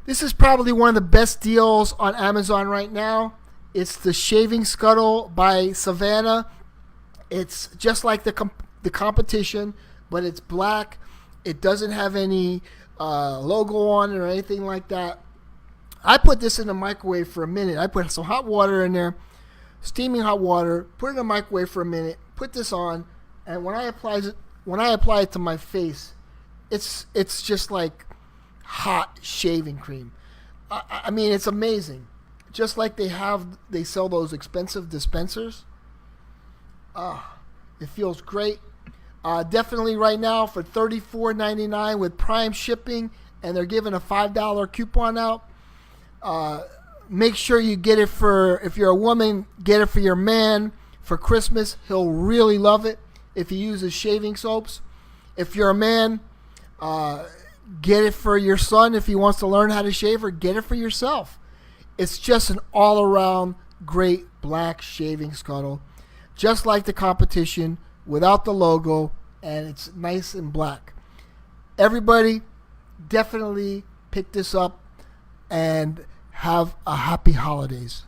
This is probably one of the best deals on Amazon right now. It's the Shaving Scuttle by Savanna. It's just like the competition, but it's black. It doesn't have any logo on it or anything like that. I put this in the microwave for a minute. I put some hot water in there, steaming hot water. Put it in the microwave for a minute. Put this on, and when I apply it to my face, it's just like hot shaving cream. I mean, it's amazing. Just like they sell those expensive dispensers. It feels great. Definitely right now for $34.99 with Prime shipping, and they're giving a $5 coupon out. Make sure you get it if you're a woman, get it for your man for Christmas. He'll really love it if he uses shaving soaps. If you're a man, get it for your son if he wants to learn how to shave, or get it for yourself. It's just an all-around great black shaving scuttle, just like the competition, without the logo, and it's nice and black. Everybody, definitely pick this up and have a happy holidays.